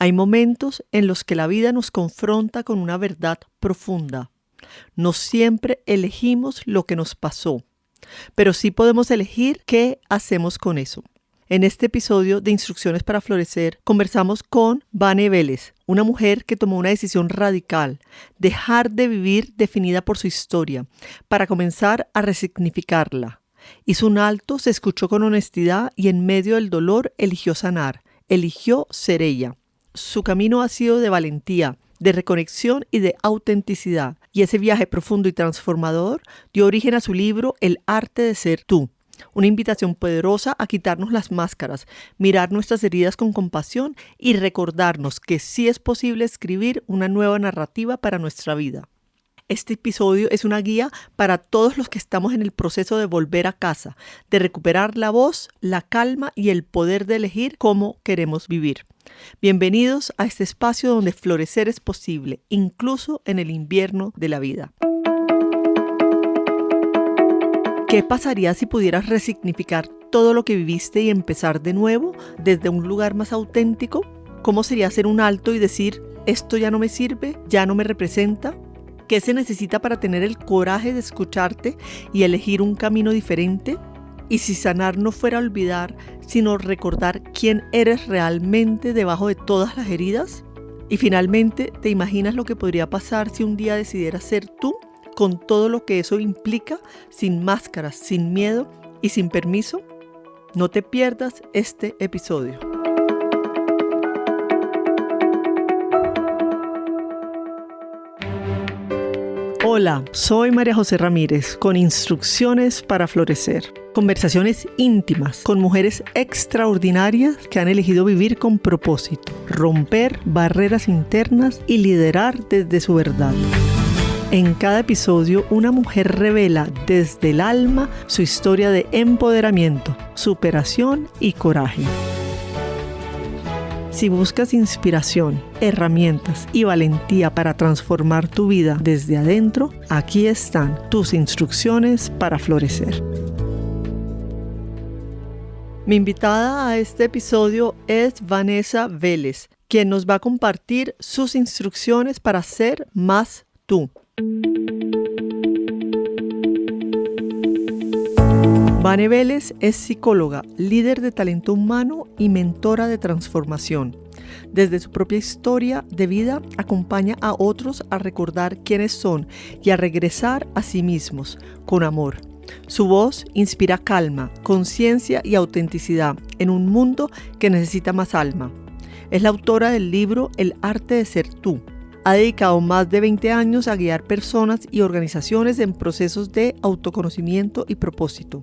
Hay momentos en los que la vida nos confronta con una verdad profunda. No siempre elegimos lo que nos pasó, pero sí podemos elegir qué hacemos con eso. En este episodio de Instrucciones para Florecer, conversamos con Vane Vélez, una mujer que tomó una decisión radical, dejar de vivir definida por su historia, para comenzar a resignificarla. Hizo un alto, se escuchó con honestidad y en medio del dolor eligió sanar, eligió ser ella. Su camino ha sido de valentía, de reconexión y de autenticidad. Y ese viaje profundo y transformador dio origen a su libro El arte de ser tú. Una invitación poderosa a quitarnos las máscaras, mirar nuestras heridas con compasión y recordarnos que sí es posible escribir una nueva narrativa para nuestra vida. Este episodio es una guía para todos los que estamos en el proceso de volver a casa, de recuperar la voz, la calma y el poder de elegir cómo queremos vivir. Bienvenidos a este espacio donde florecer es posible, incluso en el invierno de la vida. ¿Qué pasaría si pudieras resignificar todo lo que viviste y empezar de nuevo desde un lugar más auténtico? ¿Cómo sería hacer un alto y decir, esto ya no me sirve, ya no me representa? ¿Qué se necesita para tener el coraje de escucharte y elegir un camino diferente? Y si sanar no fuera olvidar, sino recordar quién eres realmente debajo de todas las heridas. Y finalmente, ¿te imaginas lo que podría pasar si un día decidieras ser tú, con todo lo que eso implica, sin máscaras, sin miedo y sin permiso? No te pierdas este episodio. Hola, soy María José Ramírez con Instrucciones para Florecer. Conversaciones íntimas con mujeres extraordinarias que han elegido vivir con propósito, romper barreras internas y liderar desde su verdad. En cada episodio, una mujer revela desde el alma su historia de empoderamiento, superación y coraje. Si buscas inspiración, herramientas y valentía para transformar tu vida desde adentro, aquí están tus instrucciones para florecer. Mi invitada a este episodio es Vanessa Vélez, quien nos va a compartir sus instrucciones para ser más tú. Vane Vélez es psicóloga, líder de talento humano y mentora de transformación. Desde su propia historia de vida, acompaña a otros a recordar quiénes son y a regresar a sí mismos con amor. Su voz inspira calma, conciencia y autenticidad en un mundo que necesita más alma. Es la autora del libro El arte de ser tú. Ha dedicado más de 20 años a guiar personas y organizaciones en procesos de autoconocimiento y propósito,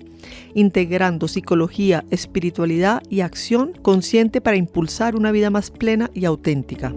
integrando psicología, espiritualidad y acción consciente para impulsar una vida más plena y auténtica.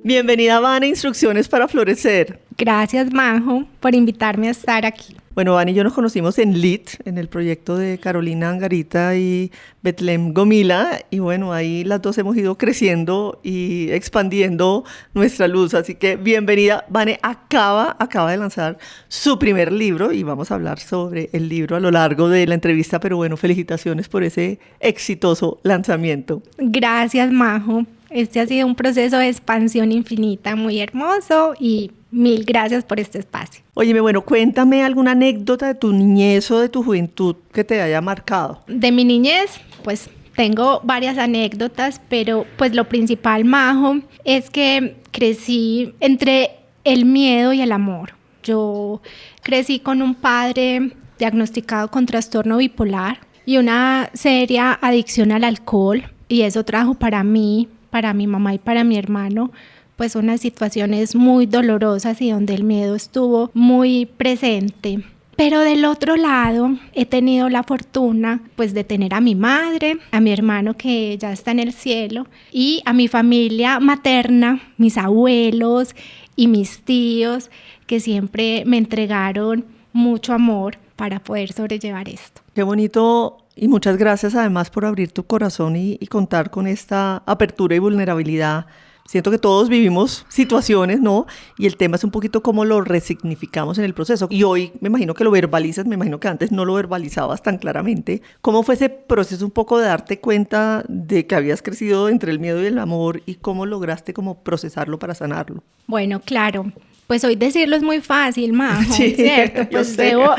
Bienvenida, Vane, Instrucciones para Florecer. Gracias, Majo, por invitarme a estar aquí. Bueno, Vane y yo nos conocimos en LIT, en el proyecto de Carolina Angarita y Betlem Gomila, y bueno, ahí las dos hemos ido creciendo y expandiendo nuestra luz, así que bienvenida. Vane acaba de lanzar su primer libro y vamos a hablar sobre el libro a lo largo de la entrevista, pero bueno, felicitaciones por ese exitoso lanzamiento. Gracias, Majo. Este ha sido un proceso de expansión infinita muy hermoso y mil gracias por este espacio. Óyeme, bueno, cuéntame alguna anécdota de tu niñez o de tu juventud que te haya marcado. De mi niñez, pues tengo varias anécdotas, pero pues lo principal, Majo, es que crecí entre el miedo y el amor. Yo crecí con un padre diagnosticado con trastorno bipolar y una seria adicción al alcohol, y eso trajo para mí, para mi mamá y para mi hermano, pues unas situaciones muy dolorosas y donde el miedo estuvo muy presente. Pero del otro lado he tenido la fortuna pues de tener a mi madre, a mi hermano que ya está en el cielo y a mi familia materna, mis abuelos y mis tíos que siempre me entregaron mucho amor para poder sobrellevar esto. Qué bonito. Y muchas gracias además por abrir tu corazón y contar con esta apertura y vulnerabilidad siento que todos vivimos situaciones, ¿no? Y el tema es un poquito cómo lo resignificamos en el proceso. Y hoy me imagino que lo verbalizas, me imagino que antes no lo verbalizabas tan claramente. ¿Cómo fue ese proceso un poco de darte cuenta de que habías crecido entre el miedo y el amor y cómo lograste como procesarlo para sanarlo? Bueno, claro. Pues hoy decirlo es muy fácil, Majo, sí, ¿cierto? Pues llevo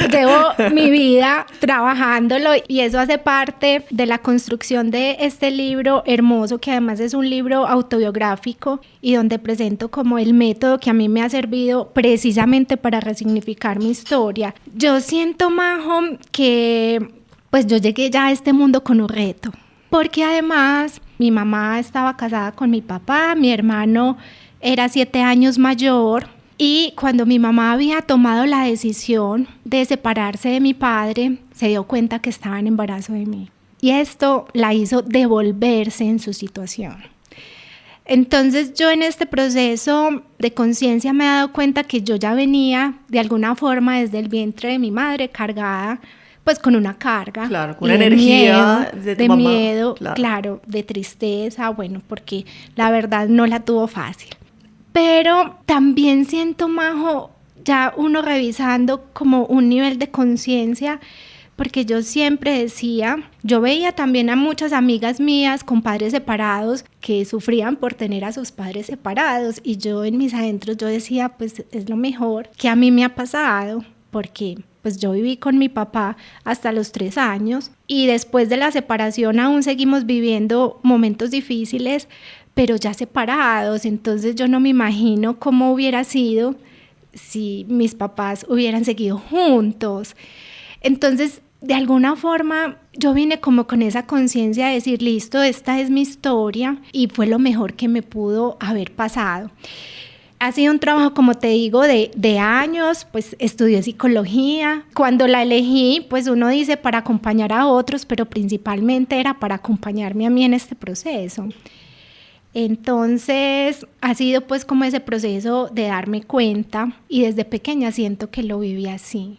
mi vida trabajándolo y eso hace parte de la construcción de este libro hermoso, que además es un libro autobiográfico y donde presento como el método que a mí me ha servido precisamente para resignificar mi historia. Yo siento, Majo, que pues yo llegué ya a este mundo con un reto, porque además mi mamá estaba casada con mi papá, mi hermano era 7 años mayor. Y cuando mi mamá había tomado la decisión de separarse de mi padre, se dio cuenta que estaba en embarazo de mí. Y esto la hizo devolverse en su situación. Entonces yo en este proceso de conciencia me he dado cuenta que yo ya venía de alguna forma desde el vientre de mi madre cargada, pues con una carga. Claro, con una energía de tu mamá. Miedo, claro, de tristeza, bueno, porque la verdad no la tuvo fácil. Pero también siento, Majo, ya uno revisando como un nivel de conciencia, porque yo siempre decía, yo veía también a muchas amigas mías con padres separados que sufrían por tener a sus padres separados y yo en mis adentros yo decía, pues es lo mejor que a mí me ha pasado, porque pues yo viví con mi papá hasta los 3 años y después de la separación aún seguimos viviendo momentos difíciles, pero ya separados, entonces yo no me imagino cómo hubiera sido si mis papás hubieran seguido juntos. Entonces, de alguna forma, yo vine como con esa conciencia de decir, listo, esta es mi historia y fue lo mejor que me pudo haber pasado. Ha sido un trabajo, como te digo, de años, pues estudié psicología. Cuando la elegí, pues uno dice para acompañar a otros, pero principalmente era para acompañarme a mí en este proceso. Entonces ha sido pues como ese proceso de darme cuenta y desde pequeña siento que lo viví así.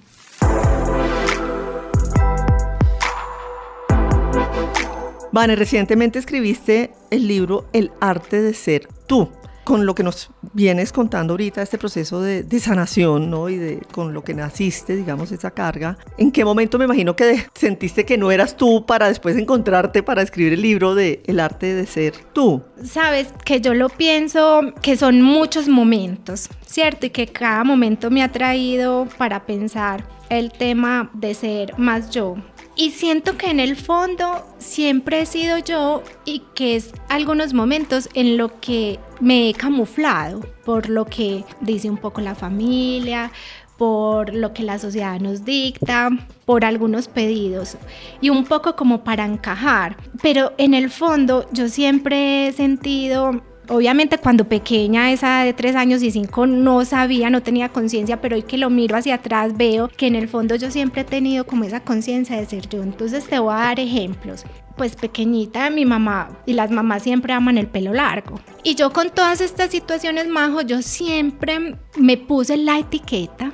Vane, recientemente escribiste el libro El arte de ser tú. Con lo que nos vienes contando ahorita, este proceso de sanación, ¿no? Y con lo que naciste, digamos, esa carga. ¿En qué momento me imagino que sentiste que no eras tú para después encontrarte para escribir el libro de El arte de ser tú? Sabes que yo lo pienso que son muchos momentos, ¿cierto? Y que cada momento me ha traído para pensar el tema de ser más yo. Y siento que en el fondo siempre he sido yo y que es algunos momentos en lo que me he camuflado por lo que dice un poco la familia, por lo que la sociedad nos dicta, por algunos pedidos y un poco como para encajar. Pero en el fondo yo siempre he sentido... Obviamente cuando pequeña, esa de 3 años y 5, no sabía, no tenía conciencia, pero hoy que lo miro hacia atrás veo que en el fondo yo siempre he tenido como esa conciencia de ser yo. Entonces te voy a dar ejemplos. Pues pequeñita, mi mamá y las mamás siempre aman el pelo largo. Y yo con todas estas situaciones, Majo, yo siempre me puse la etiqueta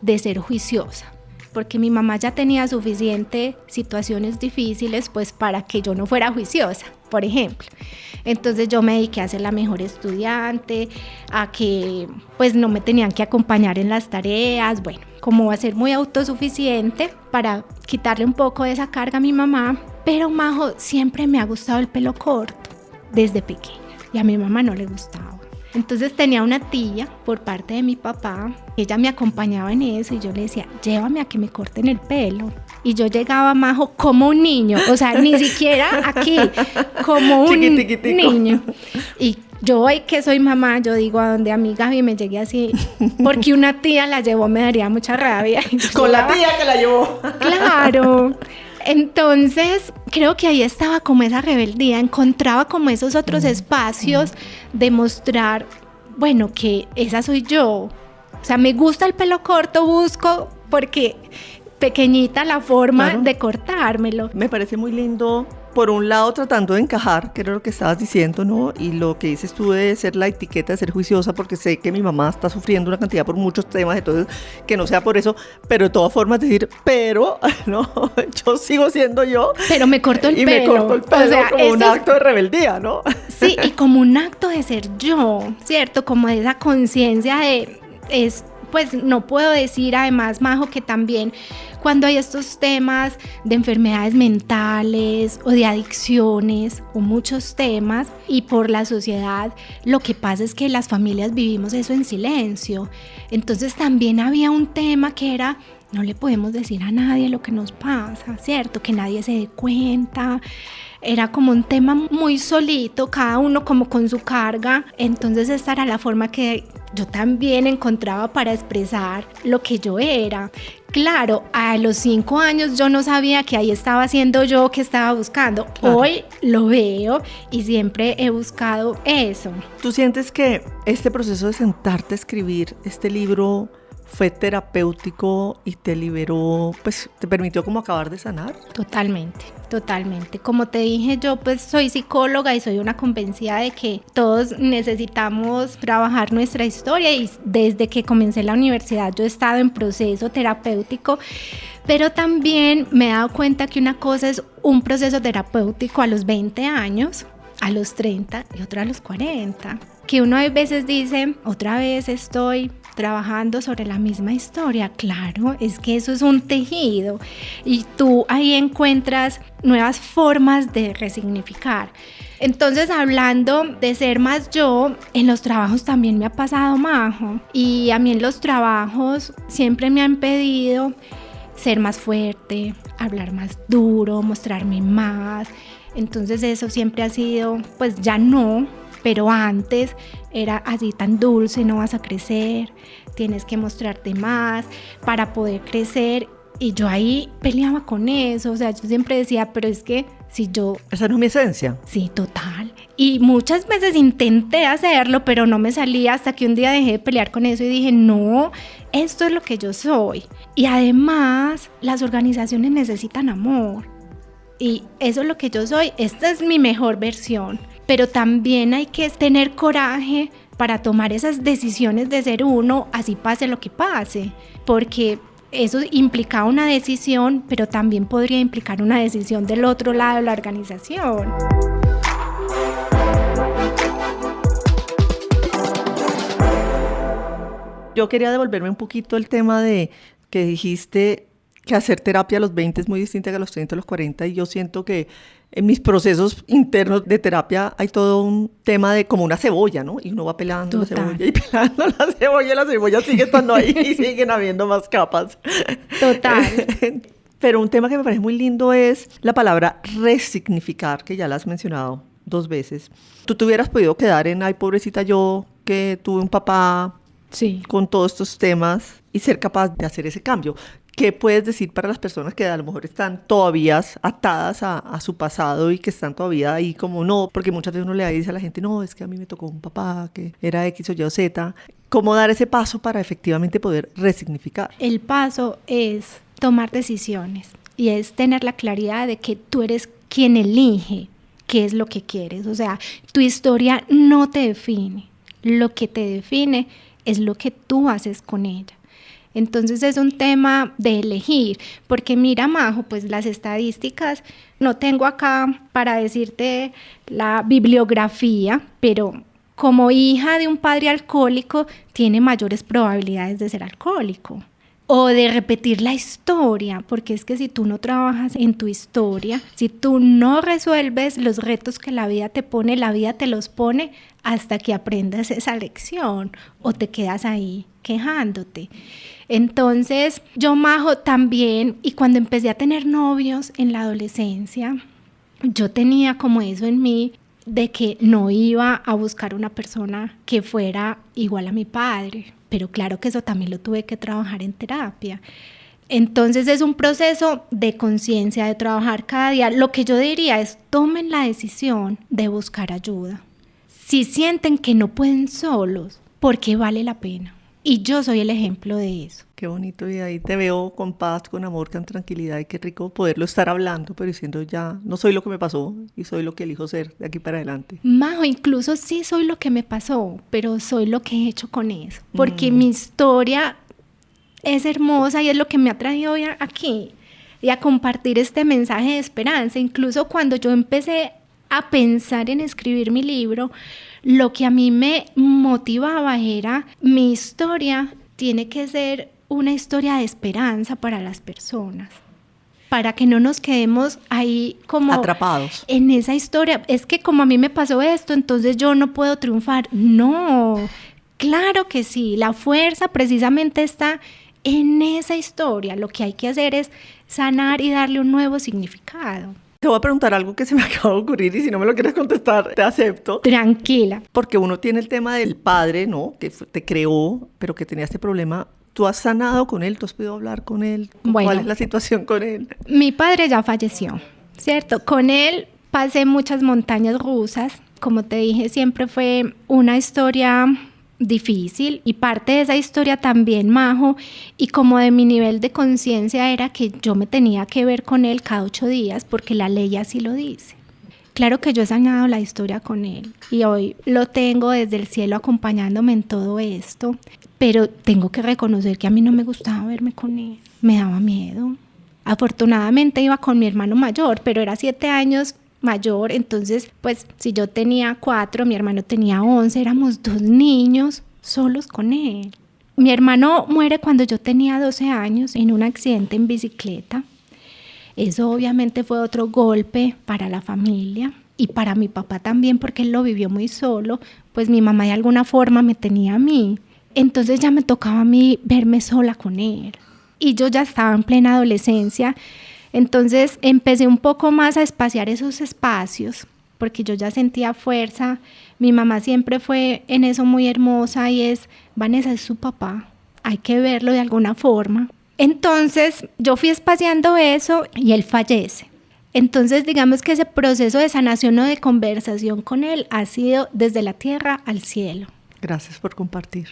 de ser juiciosa. Porque mi mamá ya tenía suficientes situaciones difíciles pues para que yo no fuera juiciosa, por ejemplo. Entonces yo me dediqué a ser la mejor estudiante, a que pues no me tenían que acompañar en las tareas, bueno, como a ser muy autosuficiente para quitarle un poco de esa carga a mi mamá. Pero Majo, siempre me ha gustado el pelo corto, desde pequeña, y a mi mamá no le gustaba. Entonces tenía una tía por parte de mi papá, ella me acompañaba en eso y yo le decía, llévame a que me corten el pelo. Y yo llegaba, Majo, como un niño, o sea, ni siquiera aquí, como un niño. Y yo hoy que soy mamá, yo digo a donde amiga y me llegué así, porque una tía la llevó, me daría mucha rabia. Con la tía que la llevó. Claro. Entonces, creo que ahí estaba como esa rebeldía, encontraba como esos otros espacios de mostrar, bueno, que esa soy yo. O sea, me gusta el pelo corto, busco, porque pequeñita la forma Claro. de cortármelo. Me parece muy lindo, por un lado tratando de encajar, que era lo que estabas diciendo, ¿no? Y lo que dices tú de ser la etiqueta, de ser juiciosa, porque sé que mi mamá está sufriendo una cantidad por muchos temas, entonces que no sea por eso, pero de todas formas decir, pero, no, yo sigo siendo yo. Pero me corto el y pelo. me corto el pelo, O sea, como un esto es- acto de rebeldía, ¿no? Sí, y como un acto de ser yo, ¿cierto? Como de esa conciencia de, pues no puedo decir además, Majo, que también cuando hay estos temas de enfermedades mentales o de adicciones o muchos temas y por la sociedad, lo que pasa es que las familias vivimos eso en silencio. Entonces también había un tema que era, no le podemos decir a nadie lo que nos pasa, ¿cierto? Que nadie se dé cuenta. Era como un tema muy solito, cada uno como con su carga. Entonces esta era la forma que yo también encontraba para expresar lo que yo era. Claro, a los 5 años yo no sabía que ahí estaba haciendo yo, que estaba buscando. Claro. Hoy lo veo y siempre he buscado eso. ¿Tú sientes que este proceso de sentarte a escribir este libro fue terapéutico y te liberó, pues te permitió como acabar de sanar? Totalmente, totalmente. Como te dije, yo pues soy psicóloga y soy una convencida de que todos necesitamos trabajar nuestra historia y desde que comencé la universidad yo he estado en proceso terapéutico, pero también me he dado cuenta que una cosa es un proceso terapéutico a los 20 años, a los 30 y otra a los 40. Que uno a veces dice, otra vez estoy trabajando sobre la misma historia. Claro, es que eso es un tejido y tú ahí encuentras nuevas formas de resignificar. Entonces, hablando de ser más yo, en los trabajos también me ha pasado, Majo, y a mí en los trabajos siempre me han pedido ser más fuerte, hablar más duro, mostrarme más. Entonces eso siempre ha sido, pues ya no, pero antes era así tan dulce, no vas a crecer, tienes que mostrarte más para poder crecer. Y yo ahí peleaba con eso, o sea, yo siempre decía, pero es que si yo... Esa no es mi esencia. Sí, total. Y muchas veces intenté hacerlo, pero no me salía hasta que un día dejé de pelear con eso y dije, no, esto es lo que yo soy. Y además, las organizaciones necesitan amor. Y eso es lo que yo soy, esta es mi mejor versión. Pero también hay que tener coraje para tomar esas decisiones de ser uno, así pase lo que pase. Porque eso implicaba una decisión, pero también podría implicar una decisión del otro lado de la organización. Yo quería devolverme un poquito el tema de que dijiste que hacer terapia a los 20 es muy distinta que a los 30 a los 40, y yo siento que en mis procesos internos de terapia hay todo un tema de como una cebolla, ¿no? Y uno va pelando Total. la cebolla y pelando y la cebolla sigue estando ahí y siguen habiendo más capas. Total. Pero un tema que me parece muy lindo es la palabra resignificar, que ya la has mencionado 2 veces. Tú te hubieras podido quedar en, ay, pobrecita yo, que tuve un papá Sí. con todos estos temas, y ser capaz de hacer ese cambio. ¿Qué puedes decir para las personas que a lo mejor están todavía atadas a su pasado y que están todavía ahí como no? Porque muchas veces uno le dice a la gente, no, es que a mí me tocó un papá que era X o Y o Z. ¿Cómo dar ese paso para efectivamente poder resignificar? El paso es tomar decisiones y es tener la claridad de que tú eres quien elige qué es lo que quieres. O sea, tu historia no te define. Lo que te define es lo que tú haces con ella. Entonces es un tema de elegir, porque mira, Majo, pues las estadísticas, no tengo acá para decirte la bibliografía, pero como hija de un padre alcohólico, tiene mayores probabilidades de ser alcohólico o de repetir la historia, porque es que si tú no trabajas en tu historia, si tú no resuelves los retos que la vida te pone, la vida te los pone hasta que aprendas esa lección o te quedas ahí quejándote. Entonces yo, Majo, también, y cuando empecé a tener novios en la adolescencia, yo tenía como eso en mí de que no iba a buscar una persona que fuera igual a mi padre, pero claro que eso también lo tuve que trabajar en terapia. Entonces es un proceso de conciencia, de trabajar cada día. Lo que yo diría es, tomen la decisión de buscar ayuda. Si sienten que no pueden solos, porque vale la pena. Y yo soy el ejemplo de eso. Qué bonito, y ahí te veo con paz, con amor, con tranquilidad, y qué rico poderlo estar hablando, pero diciendo ya, no soy lo que me pasó y soy lo que elijo ser de aquí para adelante. Majo, incluso sí soy lo que me pasó, pero soy lo que he hecho con eso, porque mi historia es hermosa y es lo que me ha traído hoy aquí y a compartir este mensaje de esperanza. Incluso cuando yo empecé a pensar en escribir mi libro, lo que a mí me motivaba era mi historia tiene que ser una historia de esperanza para las personas, para que no nos quedemos ahí como atrapados en esa historia. Es que como a mí me pasó esto, entonces yo no puedo triunfar. No, claro que sí, la fuerza precisamente está en esa historia. Lo que hay que hacer es sanar y darle un nuevo significado. Te voy a preguntar algo que se me acaba de ocurrir y si no me lo quieres contestar, te acepto. Tranquila. Porque uno tiene el tema del padre, ¿no? Que te creó, pero que tenía este problema. ¿Tú has sanado con él? ¿Tú has podido hablar con él? Bueno, ¿cuál es la situación con él? Mi padre ya falleció, ¿cierto? Con él pasé muchas montañas rusas. Como te dije, siempre fue una historia difícil y parte de esa historia también, Majo, y como de mi nivel de conciencia era que yo me tenía que ver con él cada 8 días porque la ley así lo dice. Claro que yo he sanado la historia con él y hoy lo tengo desde el cielo acompañándome en todo esto, pero tengo que reconocer que a mí no me gustaba verme con él, me daba miedo. Afortunadamente iba con mi hermano mayor, pero era 7 años mayor, entonces pues si yo tenía 4, mi hermano tenía 11, éramos 2 niños solos con él. Mi hermano muere cuando yo tenía 12 años en un accidente en bicicleta. Eso obviamente fue otro golpe para la familia y para mi papá también porque él lo vivió muy solo, pues mi mamá de alguna forma me tenía a mí. Entonces ya me tocaba a mí verme sola con él y yo ya estaba en plena adolescencia. Entonces empecé un poco más a espaciar esos espacios porque yo ya sentía fuerza. Mi mamá siempre fue en eso muy hermosa y es, Vanessa es su papá, hay que verlo de alguna forma. Entonces yo fui espaciando eso y él fallece. Entonces digamos que ese proceso de sanación o de conversación con él ha sido desde la tierra al cielo. Gracias por compartir.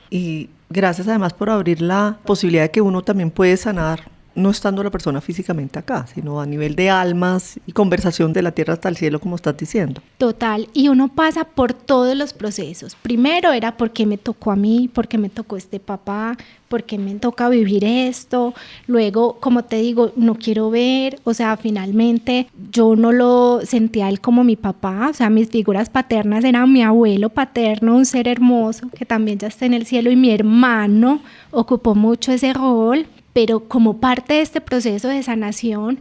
Y gracias además por abrir la posibilidad de que uno también puede sanar no estando la persona físicamente acá, sino a nivel de almas y conversación de la tierra hasta el cielo, como estás diciendo. Total, y uno pasa por todos los procesos. Primero era porque me tocó a mí, porque me tocó este papá, porque me toca vivir esto. Luego, como te digo, no quiero ver, o sea, finalmente yo no lo sentía a él como mi papá, o sea, mis figuras paternas eran mi abuelo paterno, un ser hermoso que también ya está en el cielo, y mi hermano ocupó mucho ese rol. Pero como parte de este proceso de sanación,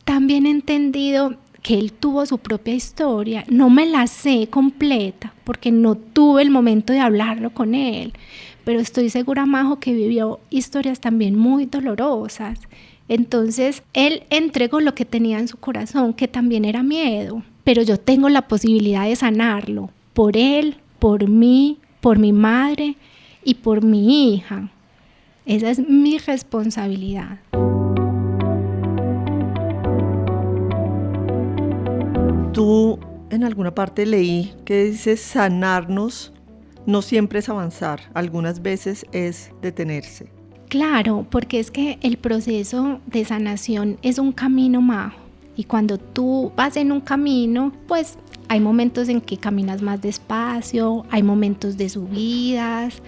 también he entendido que él tuvo su propia historia. No me la sé completa porque no tuve el momento de hablarlo con él, pero estoy segura, Majo, que vivió historias también muy dolorosas. Entonces, él entregó lo que tenía en su corazón, que también era miedo, pero yo tengo la posibilidad de sanarlo por él, por mí, por mi madre y por mi hija. Esa es mi responsabilidad. Tú en alguna parte leí que dices sanarnos no siempre es avanzar, algunas veces es detenerse. Claro, porque es que el proceso de sanación es un camino, Majo. Y cuando tú vas en un camino, pues hay momentos en que caminas más despacio, hay momentos de subidas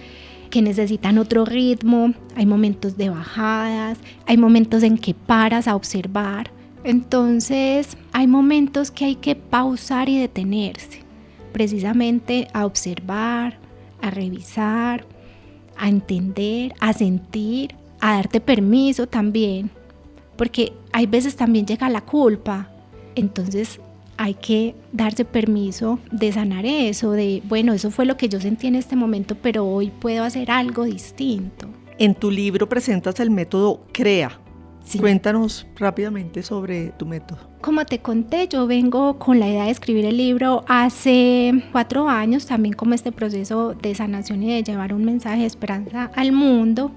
que necesitan otro ritmo, hay momentos de bajadas, hay momentos en que paras a observar. Entonces hay momentos que hay que pausar y detenerse, precisamente a observar, a revisar, a entender, a sentir, a darte permiso también, porque hay veces también llega la culpa. Entonces hay que darse permiso de sanar eso, de bueno, eso fue lo que yo sentí en este momento, pero hoy puedo hacer algo distinto. En tu libro presentas el método CREA. Sí. Cuéntanos rápidamente sobre tu método. Como te conté, yo vengo con la idea de escribir el libro hace 4 años, también como este proceso de sanación y de llevar un mensaje de esperanza al mundo.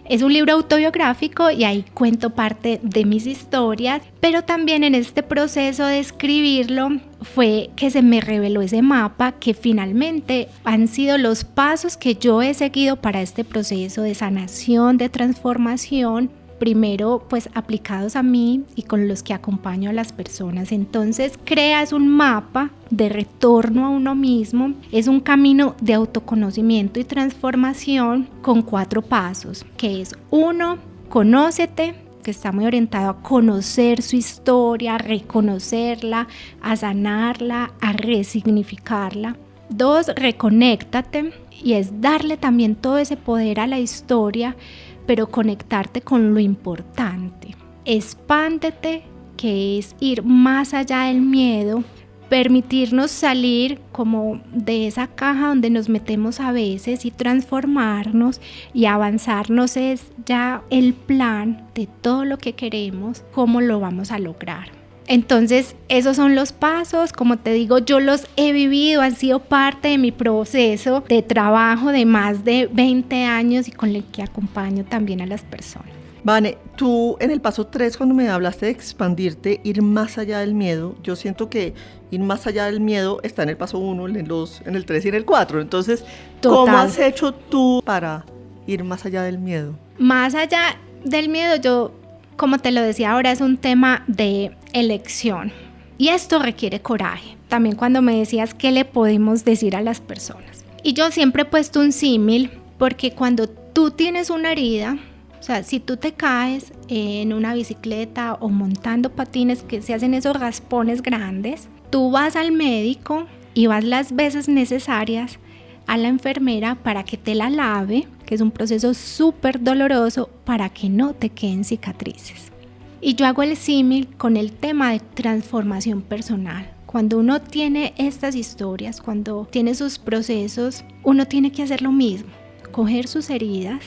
Es un libro autobiográfico y ahí cuento parte de mis historias, pero también en este proceso de escribirlo fue que se me reveló ese mapa, que finalmente han sido los pasos que yo he seguido para este proceso de sanación, de transformación, primero pues aplicados a mí y con los que acompaño a las personas. Entonces creas un mapa de retorno a uno mismo, es un camino de autoconocimiento y transformación con 4 pasos, que es 1, conócete, que está muy orientado a conocer su historia, a reconocerla, a sanarla, a resignificarla. 2, reconéctate, y es darle también todo ese poder a la historia, pero conectarte con lo importante. Expándete, que es ir más allá del miedo, permitirnos salir como de esa caja donde nos metemos a veces y transformarnos y avanzarnos es ya el plan de todo lo que queremos, cómo lo vamos a lograr. Entonces esos son los pasos, como te digo, yo los he vivido, han sido parte de mi proceso de trabajo de más de 20 años y con el que acompaño también a las personas. Vane, tú en el paso 3, cuando me hablaste de expandirte, ir más allá del miedo, yo siento que ir más allá del miedo está en el paso 1, en el 3 y en el 4. Entonces, Total. ¿Cómo has hecho tú para ir más allá del miedo? Más allá del miedo, yo, como te lo decía ahora, es un tema de elección. Y esto requiere coraje. También cuando me decías qué le podemos decir a las personas. Y yo siempre he puesto un símil, porque cuando tú tienes una herida, o sea, si tú te caes en una bicicleta o montando patines que se hacen esos raspones grandes, tú vas al médico y vas las veces necesarias a la enfermera para que te la lave, que es un proceso súper doloroso para que no te queden cicatrices. Y yo hago el símil con el tema de transformación personal. Cuando uno tiene estas historias, cuando tiene sus procesos, uno tiene que hacer lo mismo, coger sus heridas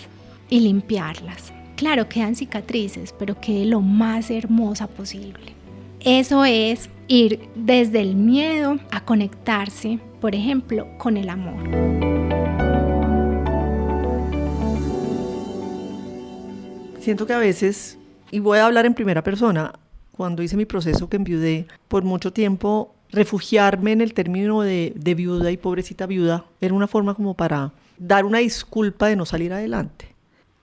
y limpiarlas. Claro, quedan cicatrices, pero quede lo más hermosa posible. Eso es ir desde el miedo a conectarse, por ejemplo, con el amor. Siento que a veces, y voy a hablar en primera persona, cuando hice mi proceso que enviudé, por mucho tiempo refugiarme en el término de viuda y pobrecita viuda era una forma como para dar una disculpa de no salir adelante.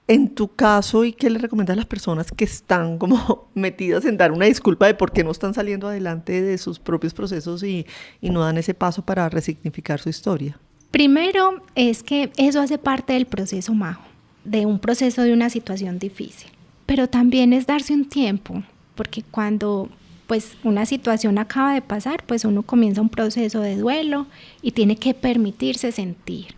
En tu caso, ¿y qué le recomiendas a las personas que están como metidas en dar una disculpa de por qué no están saliendo adelante de sus propios procesos y no dan ese paso para resignificar su historia? Primero es que eso hace parte del proceso, Majo, de un proceso de una situación difícil. Pero también es darse un tiempo, porque cuando pues una situación acaba de pasar, pues uno comienza un proceso de duelo y tiene que permitirse sentir.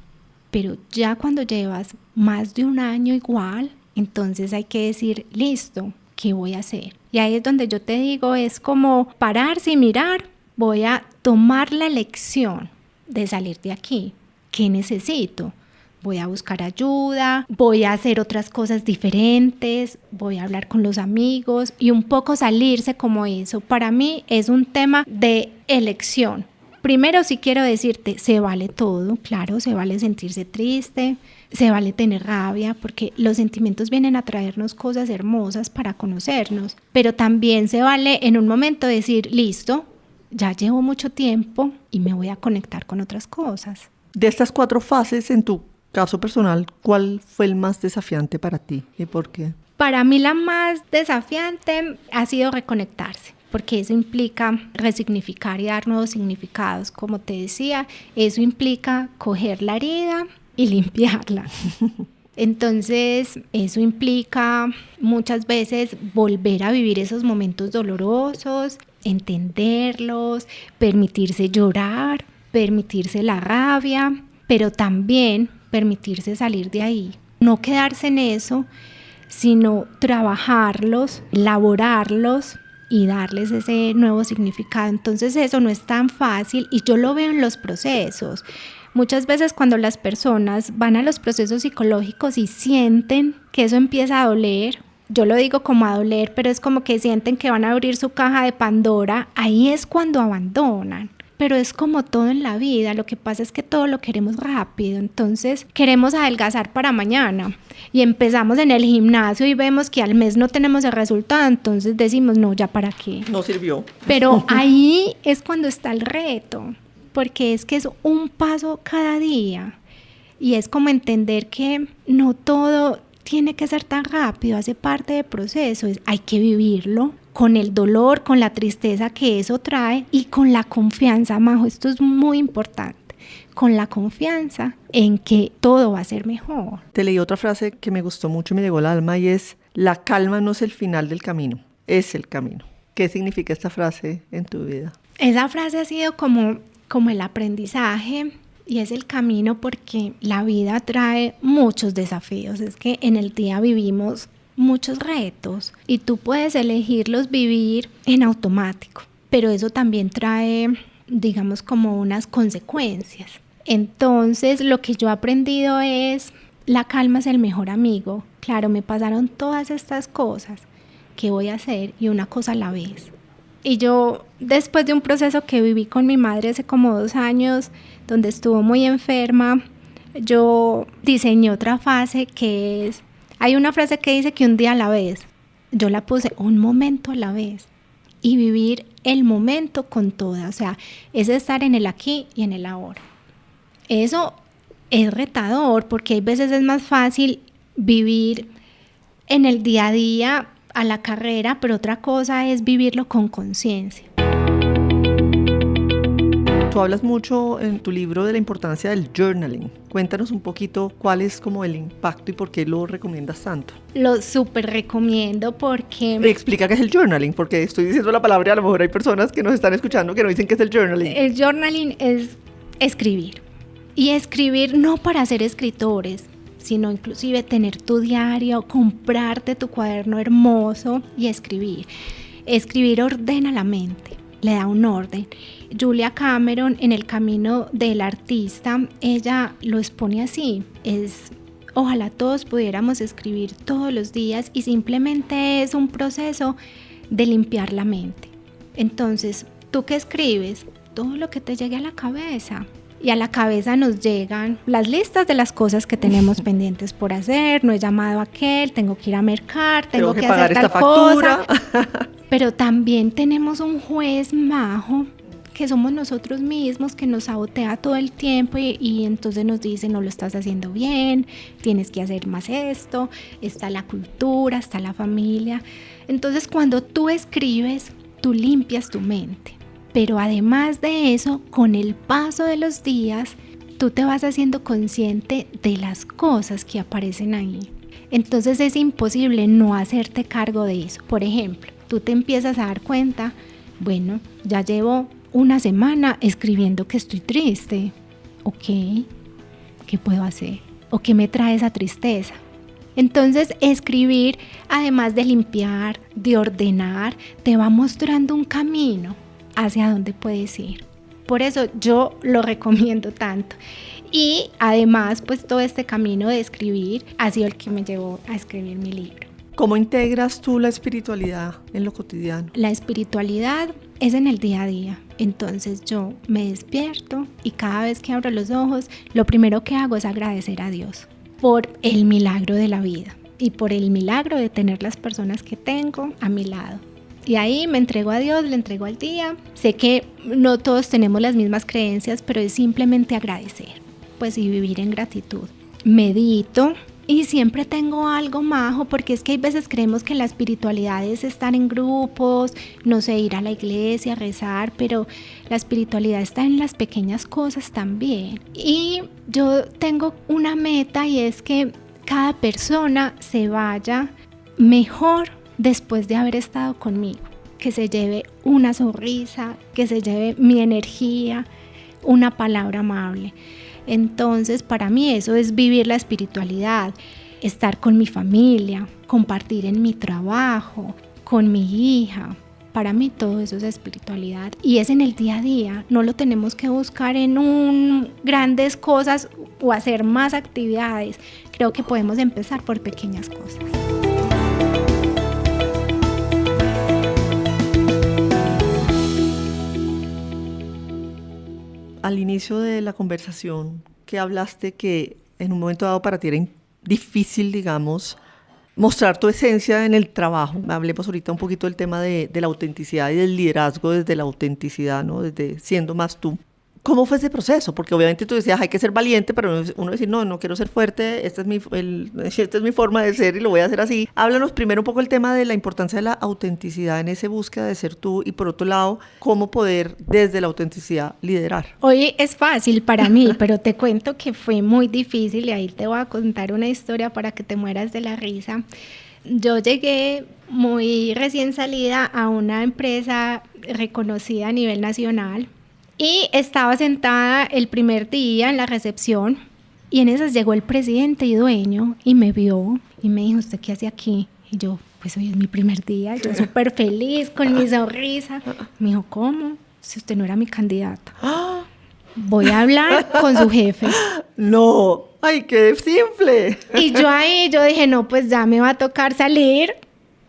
Pero ya cuando llevas más de un año igual, entonces hay que decir, listo, ¿qué voy a hacer? Y ahí es donde yo te digo, es como pararse y mirar, voy a tomar la elección de salir de aquí. ¿Qué necesito? Voy a buscar ayuda, voy a hacer otras cosas diferentes, voy a hablar con los amigos y un poco salirse como eso. Para mí es un tema de elección. Primero sí quiero decirte, se vale todo, claro, se vale sentirse triste, se vale tener rabia, porque los sentimientos vienen a traernos cosas hermosas para conocernos, pero también se vale en un momento decir, listo, ya llevo mucho tiempo y me voy a conectar con otras cosas. De estas 4 fases, en tu caso personal, ¿cuál fue el más desafiante para ti y por qué? Para mí la más desafiante ha sido reconectarse, porque eso implica resignificar y dar nuevos significados. Como te decía, eso implica coger la herida y limpiarla. Entonces, eso implica muchas veces volver a vivir esos momentos dolorosos, entenderlos, permitirse llorar, permitirse la rabia, pero también permitirse salir de ahí. No quedarse en eso, sino trabajarlos, elaborarlos y darles ese nuevo significado. Entonces eso no es tan fácil y yo lo veo en los procesos. Muchas veces cuando las personas van a los procesos psicológicos y sienten que eso empieza a doler, yo lo digo como a doler, pero es como que sienten que van a abrir su caja de Pandora, ahí es cuando abandonan. pero es como todo en la vida. Lo que pasa es que todo lo queremos rápido, entonces queremos adelgazar para mañana y empezamos en el gimnasio y vemos que al mes no tenemos el resultado, entonces decimos, no, ya para qué. No sirvió. Pero ahí es cuando está el reto, porque es que es un paso cada día y es como entender que no todo tiene que ser tan rápido, hace parte del proceso, hay que vivirlo con el dolor, con la tristeza que eso trae y con la confianza, Majo, esto es muy importante, con la confianza en que todo va a ser mejor. Te leí otra frase que me gustó mucho y me llegó al alma y es: la calma no es el final del camino, es el camino. ¿Qué significa esta frase en tu vida? Esa frase ha sido como el aprendizaje y es el camino, porque la vida trae muchos desafíos. Es que en el día vivimos muchos retos y tú puedes elegirlos vivir en automático, pero eso también trae, digamos, como unas consecuencias. Entonces, lo que yo he aprendido es: la calma es el mejor amigo. Claro, me pasaron todas estas cosas, ¿qué voy a hacer? Y una cosa a la vez. Y yo, después de un proceso que viví con mi madre hace como 2 años, donde estuvo muy enferma, yo diseñé otra frase que es, hay una frase que dice que un día a la vez. Yo la puse un momento a la vez y vivir el momento con toda, o sea, es estar en el aquí y en el ahora. Eso es retador porque hay veces es más fácil vivir en el día a día, a la carrera, pero otra cosa es vivirlo con conciencia. Tú hablas mucho en tu libro de la importancia del journaling. Cuéntanos un poquito cuál es como el impacto y por qué lo recomiendas tanto. Lo súper recomiendo porque... Explica qué es el journaling, porque estoy diciendo la palabra y a lo mejor hay personas que nos están escuchando que no dicen qué es el journaling. El journaling es escribir. Y escribir no para ser escritores, sino inclusive tener tu diario, comprarte tu cuaderno hermoso y escribir. Escribir ordena la mente, le da un orden. Julia Cameron, en El camino del artista, ella lo expone así: ojalá todos pudiéramos escribir todos los días y simplemente es un proceso de limpiar la mente. Entonces, ¿tú qué escribes? Todo lo que te llegue a la cabeza. Y a la cabeza nos llegan las listas de las cosas que tenemos pendientes por hacer. No he llamado a aquel, tengo que ir a mercar, tengo que pagar hacer esta tal factura. Cosa. Pero también tenemos un juez majo, que somos nosotros mismos, que nos sabotea todo el tiempo y entonces nos dice: no lo estás haciendo bien, tienes que hacer más esto, está la cultura, está la familia. Entonces, cuando tú escribes, tú limpias tu mente. Pero además de eso, con el paso de los días, tú te vas haciendo consciente de las cosas que aparecen ahí. Entonces es imposible no hacerte cargo de eso. Por ejemplo, tú te empiezas a dar cuenta: bueno, ya llevo una semana escribiendo que estoy triste. Ok, ¿qué puedo hacer? ¿O qué me trae esa tristeza? Entonces, escribir, además de limpiar, de ordenar, te va mostrando un camino hacia dónde puedes ir. Por eso yo lo recomiendo tanto. Y además, pues todo este camino de escribir ha sido el que me llevó a escribir mi libro. ¿Cómo integras tú la espiritualidad en lo cotidiano? La espiritualidad es en el día a día. Entonces yo me despierto y cada vez que abro los ojos, lo primero que hago es agradecer a Dios por el milagro de la vida y por el milagro de tener las personas que tengo a mi lado. Y ahí me entrego a Dios, le entrego al día. Sé que no todos tenemos las mismas creencias, pero es simplemente agradecer, pues, y vivir en gratitud. Medito y siempre tengo algo majo, porque es que hay veces creemos que la espiritualidad es estar en grupos, no sé, ir a la iglesia, rezar, pero la espiritualidad está en las pequeñas cosas también. Y yo tengo una meta y es que cada persona se vaya mejor después de haber estado conmigo, que se lleve una sonrisa, que se lleve mi energía, una palabra amable. Entonces, para mí eso es vivir la espiritualidad, estar con mi familia, compartir en mi trabajo, con mi hija. Para mí todo eso es espiritualidad y es en el día a día. No lo tenemos que buscar en grandes cosas o hacer más actividades. Creo que podemos empezar por pequeñas cosas. al inicio de la conversación que hablaste que en un momento dado para ti era difícil, digamos, mostrar tu esencia en el trabajo. Hablemos ahorita un poquito del tema de la autenticidad y del liderazgo desde la autenticidad, ¿no? Desde siendo más tú. ¿Cómo fue ese proceso? Porque obviamente tú decías, hay que ser valiente, pero uno decir, no quiero ser fuerte, esta es mi forma de ser y lo voy a hacer así. Háblanos primero un poco el tema de la importancia de la autenticidad en esa búsqueda de ser tú y por otro lado, cómo poder desde la autenticidad liderar. Hoy es fácil para mí, pero te cuento que fue muy difícil y ahí te voy a contar una historia para que te mueras de la risa. Yo llegué muy recién salida a una empresa reconocida a nivel nacional. Y estaba sentada el primer día en la recepción y en esas llegó el presidente y dueño y me vio y me dijo, ¿usted qué hace aquí? Y yo, pues hoy es mi primer día, yo súper feliz con mi sonrisa. Me dijo, ¿cómo? Si usted no era mi candidata. Voy a hablar con su jefe. No, ay, qué simple. Y yo dije, no, pues ya me va a tocar salir.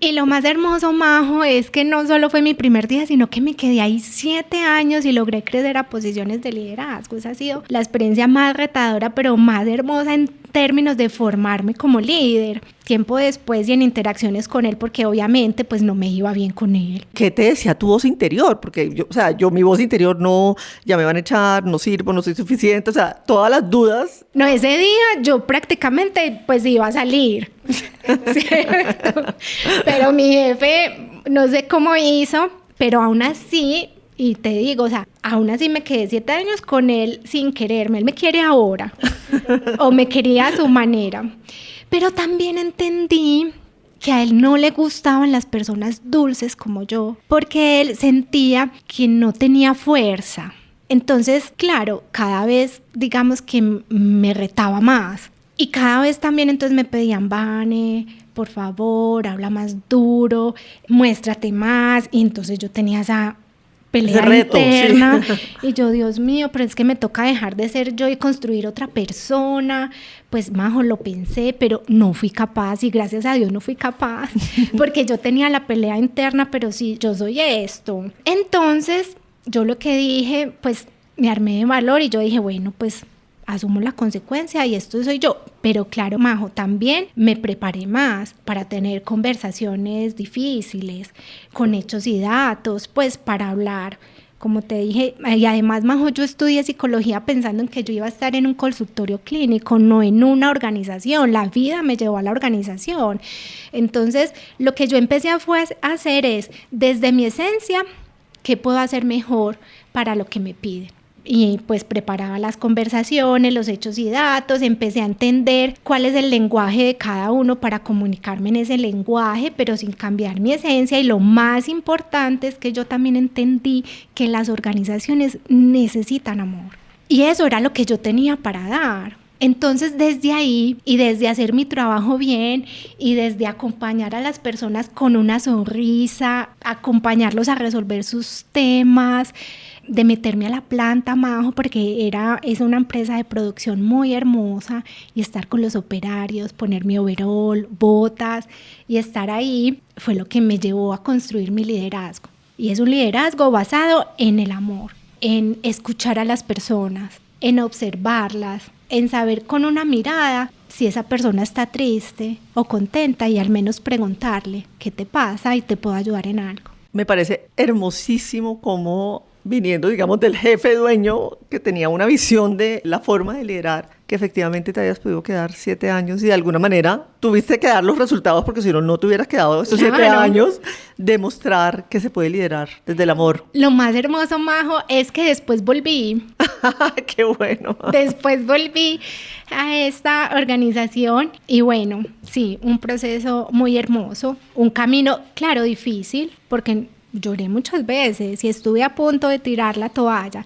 Y lo más hermoso, Majo, es que no solo fue mi primer día, sino que me quedé ahí 7 años y logré crecer a posiciones de liderazgo. Esa ha sido la experiencia más retadora, pero más hermosa en términos de formarme como líder. Tiempo después y en interacciones con él, porque obviamente pues no me iba bien con él. ¿Qué te decía tu voz interior? Porque mi voz interior no, ya me van a echar, no sirvo, no soy suficiente, todas las dudas. No, ese día yo prácticamente pues iba a salir, ¿cierto? Pero mi jefe, no sé cómo hizo, pero aún así, y te digo, aún así me quedé 7 años con él sin quererme. Él me quiere ahora, o me quería a su manera. Pero también entendí que a él no le gustaban las personas dulces como yo, porque él sentía que no tenía fuerza. Entonces, claro, cada vez, digamos que me retaba más. Y cada vez también entonces me pedían, Vane, por favor, habla más duro, muéstrate más. Y entonces yo tenía esa pelea reto, interna. Sí. Y yo, Dios mío, pero es que me toca dejar de ser yo y construir otra persona. Pues, Majo, lo pensé, pero no fui capaz. Y gracias a Dios no fui capaz. Porque yo tenía la pelea interna, pero sí, yo soy esto. Entonces, yo lo que dije, pues, me armé de valor y yo dije, bueno, pues asumo la consecuencia y esto soy yo. Pero claro, Majo, también me preparé más para tener conversaciones difíciles, con hechos y datos, pues para hablar, como te dije. Y además, Majo, yo estudié psicología pensando en que yo iba a estar en un consultorio clínico, no en una organización. La vida me llevó a la organización. Entonces, lo que yo empecé a hacer es, desde mi esencia, ¿qué puedo hacer mejor para lo que me piden? Y pues preparaba las conversaciones, los hechos y datos, empecé a entender cuál es el lenguaje de cada uno para comunicarme en ese lenguaje, pero sin cambiar mi esencia. Y lo más importante es que yo también entendí que las organizaciones necesitan amor. Y eso era lo que yo tenía para dar. Entonces, desde ahí y desde hacer mi trabajo bien y desde acompañar a las personas con una sonrisa, acompañarlos a resolver sus temas, de meterme a la planta, Majo, porque es una empresa de producción muy hermosa, y estar con los operarios, poner mi overol, botas y estar ahí fue lo que me llevó a construir mi liderazgo. Y es un liderazgo basado en el amor, en escuchar a las personas, en observarlas, en saber con una mirada si esa persona está triste o contenta y al menos preguntarle qué te pasa y te puedo ayudar en algo. Me parece hermosísimo cómo, viniendo, digamos, del jefe dueño que tenía una visión de la forma de liderar, que efectivamente te hayas podido quedar 7 años y de alguna manera tuviste que dar los resultados, porque si no, no te hubieras quedado estos 7 años, demostrar que se puede liderar desde el amor. Lo más hermoso, Majo, es que después volví. ¡Qué bueno! Después volví a esta organización y bueno, sí, un proceso muy hermoso, un camino, claro, difícil, porque lloré muchas veces y estuve a punto de tirar la toalla,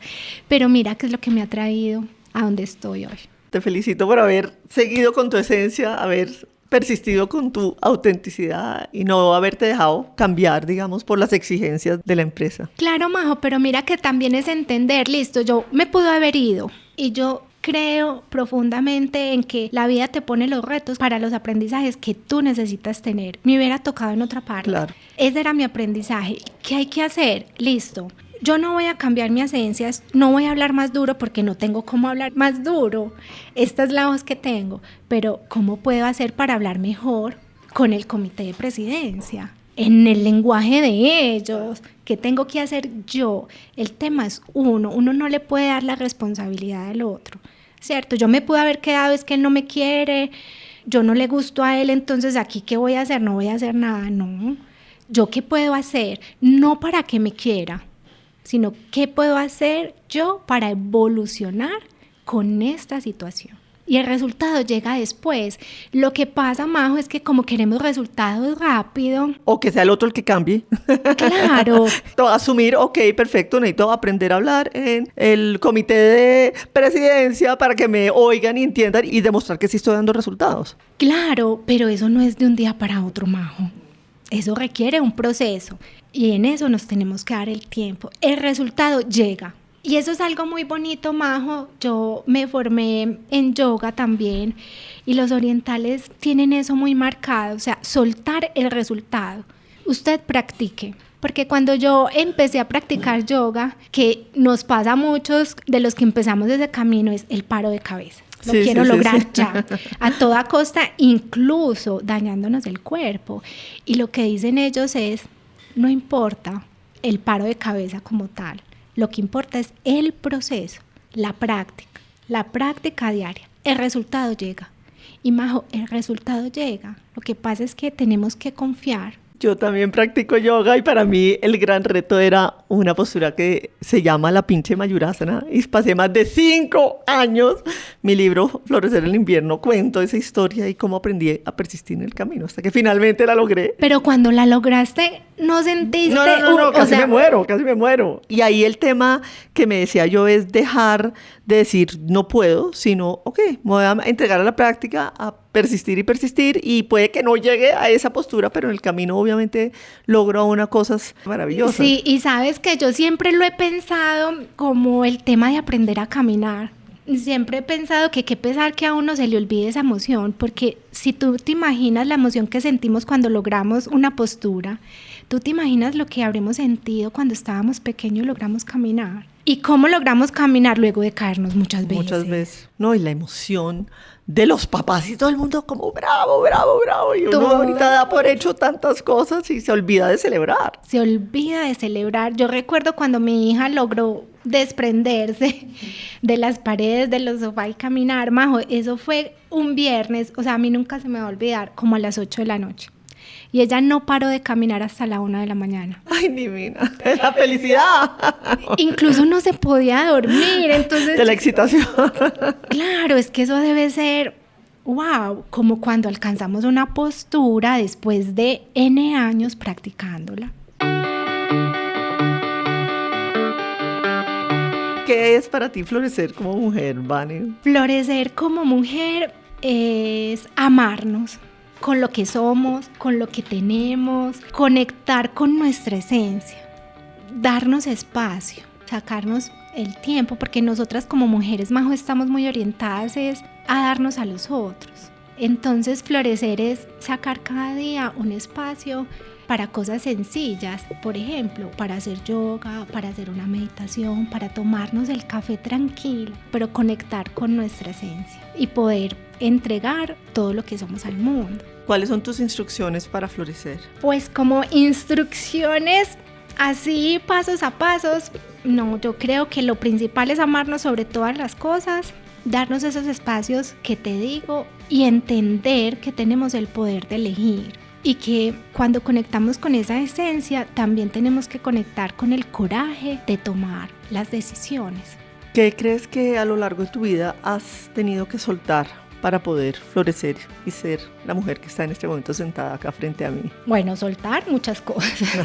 pero mira qué es lo que me ha traído a donde estoy hoy. Te felicito por haber seguido con tu esencia, haber persistido con tu autenticidad y no haberte dejado cambiar, digamos, por las exigencias de la empresa. Claro, Majo, pero mira que también es entender, listo, yo me pudo haber ido y yo creo profundamente en que la vida te pone los retos para los aprendizajes que tú necesitas tener. Me hubiera tocado en otra parte. Claro. Ese era mi aprendizaje. ¿Qué hay que hacer? Listo. yo no voy a cambiar mi esencia, no voy a hablar más duro porque no tengo cómo hablar más duro. Esta es la voz que tengo, pero ¿cómo puedo hacer para hablar mejor con el comité de presidencia? En el lenguaje de ellos, ¿qué tengo que hacer yo? El tema es uno no le puede dar la responsabilidad al otro, ¿cierto? Yo me pude haber quedado, es que él no me quiere, yo no le gusto a él, entonces aquí ¿qué voy a hacer? No voy a hacer nada, no. ¿Yo qué puedo hacer? No para que me quiera, sino ¿qué puedo hacer yo para evolucionar con esta situación? Y el resultado llega después. Lo que pasa, Majo, es que como queremos resultados rápido. O que sea el otro el que cambie. Claro. Asumir, ok, perfecto, necesito aprender a hablar en el comité de presidencia para que me oigan y entiendan y demostrar que sí estoy dando resultados. Claro, pero eso no es de un día para otro, Majo. Eso requiere un proceso y en eso nos tenemos que dar el tiempo. El resultado llega. Y eso es algo muy bonito, Majo. Yo me formé en yoga también y los orientales tienen eso muy marcado, o sea, soltar el resultado. Usted practique, porque cuando yo empecé a practicar yoga, que nos pasa a muchos de los que empezamos ese camino, es el paro de cabeza. Lo quiero lograr ya, a toda costa, incluso dañándonos el cuerpo. Y lo que dicen ellos es, no importa el paro de cabeza como tal. Lo que importa es el proceso, la práctica diaria. El resultado llega. Y Majo, el resultado llega. Lo que pasa es que tenemos que confiar. Yo también practico yoga y para mí el gran reto era una postura que se llama la pinche Mayurasana y pasé más de 5 años. Mi libro Florecer en el invierno cuento esa historia y cómo aprendí a persistir en el camino hasta que finalmente la logré. Pero cuando la lograste, ¿no sentiste? No, casi me muero. Y ahí el tema que me decía yo es dejar de decir no puedo, sino ok, me voy a entregar a la práctica, a persistir y puede que no llegue a esa postura, pero en el camino obviamente logro unas cosas maravillosas. Sí, y sabes que yo siempre lo he pensado como el tema de aprender a caminar. Siempre he pensado que qué pesar que a uno se le olvide esa emoción, porque si tú te imaginas la emoción que sentimos cuando logramos una postura, tú te imaginas lo que habremos sentido cuando estábamos pequeños y logramos caminar. ¿Y cómo logramos caminar luego de caernos muchas veces? Muchas veces. No, y la emoción de los papás y todo el mundo como bravo. Y uno ahorita da por hecho tantas cosas y se olvida de celebrar. Se olvida de celebrar. Yo recuerdo cuando mi hija logró desprenderse de las paredes de los sofás y caminar, Majo, eso fue un viernes, o sea, a mí nunca se me va a olvidar, como a las 8 de la noche. Y ella no paró de caminar hasta la 1 de la mañana. Ay, divina, es la felicidad. Incluso no se podía dormir, entonces... De la excitación. Claro, es que eso debe ser, wow, como cuando alcanzamos una postura después de N años practicándola. ¿Qué es para ti florecer como mujer, Vane? Florecer como mujer es amarnos con lo que somos, con lo que tenemos, conectar con nuestra esencia, darnos espacio, sacarnos el tiempo, porque nosotras como mujeres, Majo, estamos muy orientadas a darnos a los otros. Entonces florecer es sacar cada día un espacio para cosas sencillas, por ejemplo, para hacer yoga, para hacer una meditación, para tomarnos el café tranquilo, pero conectar con nuestra esencia y poder entregar todo lo que somos al mundo. ¿Cuáles son tus instrucciones para florecer? Pues como instrucciones así pasos a pasos, no, yo creo que lo principal es amarnos sobre todas las cosas, darnos esos espacios que te digo y entender que tenemos el poder de elegir. Y que cuando conectamos con esa esencia, también tenemos que conectar con el coraje de tomar las decisiones. ¿Qué crees que a lo largo de tu vida has tenido que soltar para poder florecer y ser la mujer que está en este momento sentada acá frente a mí? Bueno, soltar muchas cosas.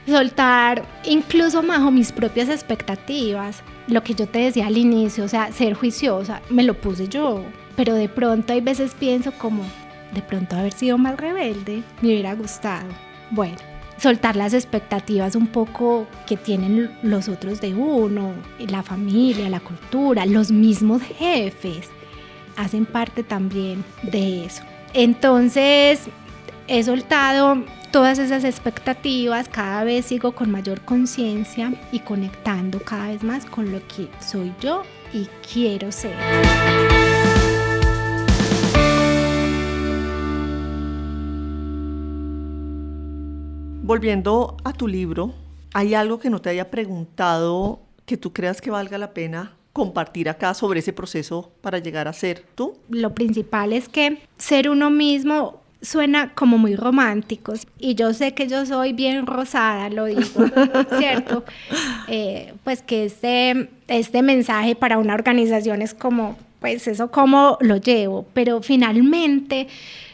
Soltar incluso, Majo, mis propias expectativas. Lo que yo te decía al inicio, o sea, ser juiciosa, me lo puse yo. Pero de pronto hay veces pienso como... de pronto haber sido más rebelde, me hubiera gustado. Bueno, soltar las expectativas un poco que tienen los otros de uno, la familia, la cultura, los mismos jefes, hacen parte también de eso. Entonces, he soltado todas esas expectativas, cada vez sigo con mayor conciencia y conectando cada vez más con lo que soy yo y quiero ser. Volviendo a tu libro, ¿hay algo que no te haya preguntado que tú creas que valga la pena compartir acá sobre ese proceso para llegar a ser tú? Lo principal es que ser uno mismo suena como muy romántico y yo sé que yo soy bien rosada, lo digo, ¿cierto? Pues que este mensaje para una organización es como, pues eso cómo lo llevo, pero finalmente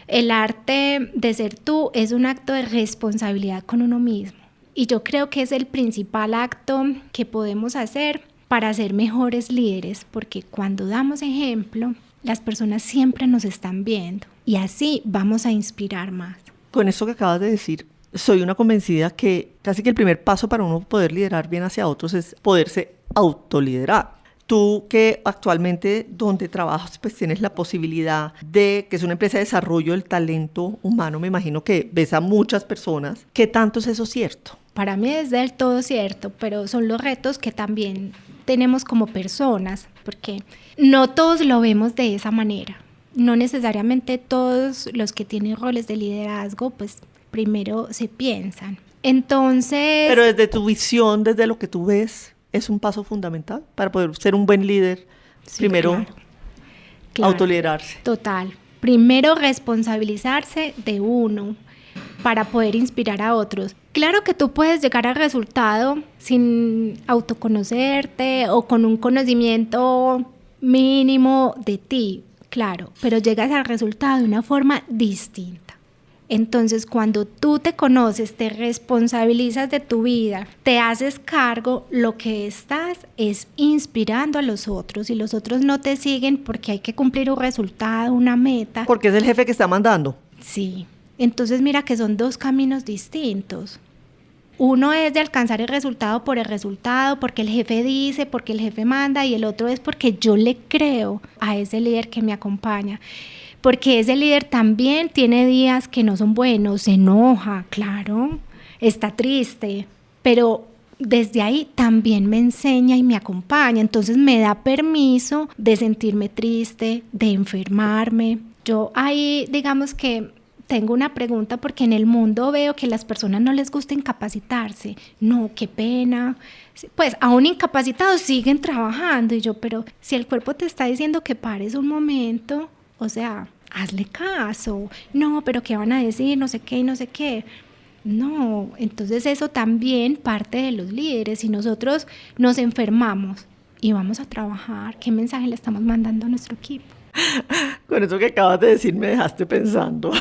el arte de ser tú es un acto de responsabilidad con uno mismo y yo creo que es el principal acto que podemos hacer para ser mejores líderes, porque cuando damos ejemplo, las personas siempre nos están viendo y así vamos a inspirar más. Con esto que acabas de decir, soy una convencida que casi que el primer paso para uno poder liderar bien hacia otros es poderse autoliderar. Tú que actualmente donde trabajas pues tienes la posibilidad de que es una empresa de desarrollo del talento humano, me imagino que ves a muchas personas. ¿Qué tanto es eso cierto? Para mí es del todo cierto, pero son los retos que también tenemos como personas, porque no todos lo vemos de esa manera. No necesariamente todos los que tienen roles de liderazgo, pues primero se piensan. Entonces... Pero desde tu visión, desde lo que tú ves, ¿es un paso fundamental para poder ser un buen líder? Sí, primero, claro, autoliderarse. Total. Primero responsabilizarse de uno para poder inspirar a otros. Claro que tú puedes llegar al resultado sin autoconocerte o con un conocimiento mínimo de ti, claro, pero llegas al resultado de una forma distinta. Entonces, cuando tú te conoces, te responsabilizas de tu vida, te haces cargo, lo que estás es inspirando a los otros y los otros no te siguen porque hay que cumplir un resultado, una meta. Porque es el jefe que está mandando. Sí. Entonces mira que son dos caminos distintos. Uno es de alcanzar el resultado por el resultado, porque el jefe dice, porque el jefe manda, y el otro es porque yo le creo a ese líder que me acompaña. Porque ese líder también tiene días que no son buenos, se enoja, claro, está triste, pero desde ahí también me enseña y me acompaña. Entonces me da permiso de sentirme triste, de enfermarme. Yo ahí digamos que tengo una pregunta porque en el mundo veo que a las personas no les gusta incapacitarse. No, qué pena. Pues aún incapacitados siguen trabajando. Y yo, pero si el cuerpo te está diciendo que pares un momento, o sea, hazle caso. No, pero ¿qué van a decir? No sé qué y no sé qué. No, entonces eso también parte de los líderes. Si nosotros nos enfermamos y vamos a trabajar, ¿qué mensaje le estamos mandando a nuestro equipo? Con eso que acabas de decir me dejaste pensando.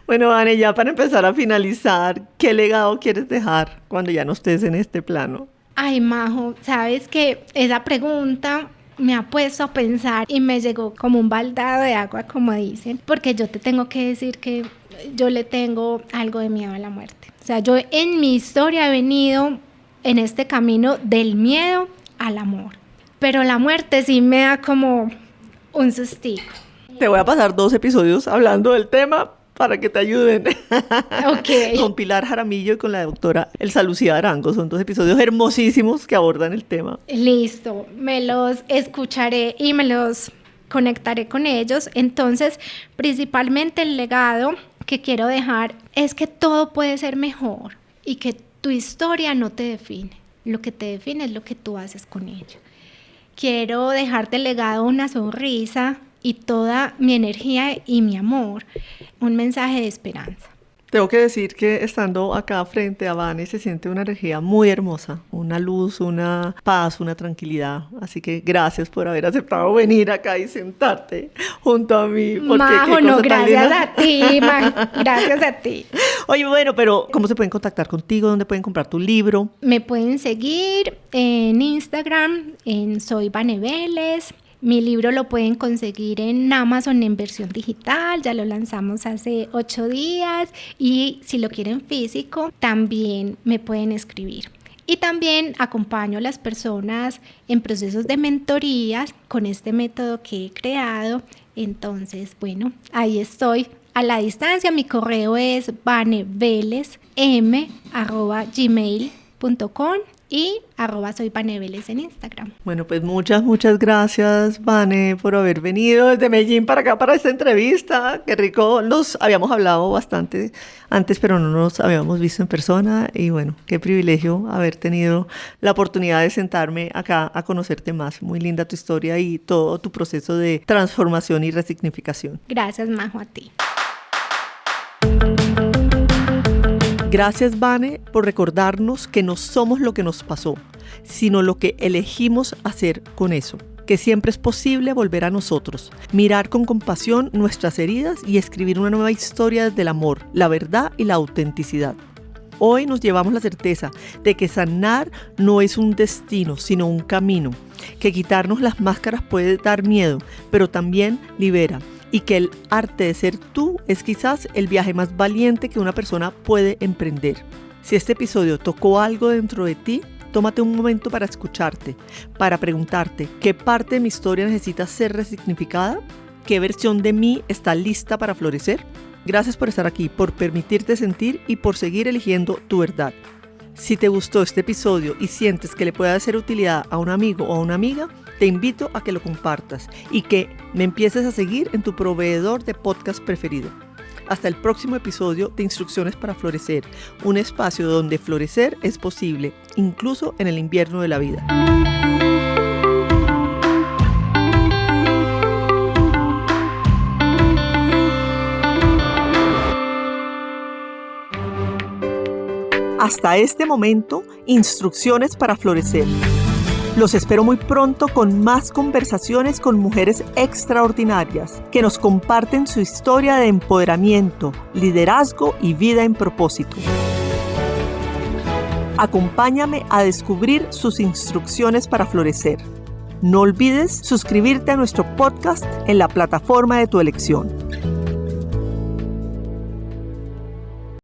Bueno, Vane, ya para empezar a finalizar, ¿qué legado quieres dejar cuando ya no estés en este plano? Ay, Majo, sabes que esa pregunta me ha puesto a pensar y me llegó como un baldado de agua, como dicen, porque yo te tengo que decir que yo le tengo algo de miedo a la muerte. O sea, yo en mi historia he venido en este camino del miedo al amor. Pero la muerte sí me da como un sustico. Te voy a pasar 2 episodios hablando del tema para que te ayuden. Okay. Con Pilar Jaramillo y con la doctora Elsa Lucía Arango. Son 2 episodios hermosísimos que abordan el tema. Listo, me los escucharé y me los conectaré con ellos. Entonces, principalmente el legado que quiero dejar es que todo puede ser mejor y que tu historia no te define. Lo que te define es lo que tú haces con ella. Quiero dejarte legado una sonrisa y toda mi energía y mi amor, un mensaje de esperanza. Tengo que decir que estando acá frente a Vane se siente una energía muy hermosa, una luz, una paz, una tranquilidad. Así que gracias por haber aceptado venir acá y sentarte junto a mí. Majo, no, gracias a ti, gracias a ti. Oye, bueno, pero ¿cómo se pueden contactar contigo? ¿Dónde pueden comprar tu libro? Me pueden seguir en Instagram, en Soy Vane Vélez. Mi libro lo pueden conseguir en Amazon en versión digital, ya lo lanzamos hace 8 días y si lo quieren físico también me pueden escribir. Y también acompaño a las personas en procesos de mentorías con este método que he creado. Entonces, bueno, ahí estoy a la distancia. Mi correo es vanevelesm@gmail.com y @soyvaneveles en Instagram. Bueno, pues muchas gracias, Vane, por haber venido desde Medellín para acá para esta entrevista. Qué rico, nos habíamos hablado bastante antes, pero no nos habíamos visto en persona y bueno, qué privilegio haber tenido la oportunidad de sentarme acá a conocerte más. Muy linda tu historia y todo tu proceso de transformación y resignificación. Gracias, Majo, a ti. Gracias, Vane, por recordarnos que no somos lo que nos pasó, sino lo que elegimos hacer con eso. Que siempre es posible volver a nosotros, mirar con compasión nuestras heridas y escribir una nueva historia desde el amor, la verdad y la autenticidad. Hoy nos llevamos la certeza de que sanar no es un destino, sino un camino. Que quitarnos las máscaras puede dar miedo, pero también libera. Y que el arte de ser tú es quizás el viaje más valiente que una persona puede emprender. Si este episodio tocó algo dentro de ti, tómate un momento para escucharte, para preguntarte qué parte de mi historia necesita ser resignificada, qué versión de mí está lista para florecer. Gracias por estar aquí, por permitirte sentir y por seguir eligiendo tu verdad. Si te gustó este episodio y sientes que le puede ser utilidad a un amigo o a una amiga, te invito a que lo compartas y que me empieces a seguir en tu proveedor de podcast preferido. Hasta el próximo episodio de Instrucciones para Florecer, un espacio donde florecer es posible, incluso en el invierno de la vida. Hasta este momento, Instrucciones para Florecer. Los espero muy pronto con más conversaciones con mujeres extraordinarias que nos comparten su historia de empoderamiento, liderazgo y vida en propósito. Acompáñame a descubrir sus instrucciones para florecer. No olvides suscribirte a nuestro podcast en la plataforma de tu elección.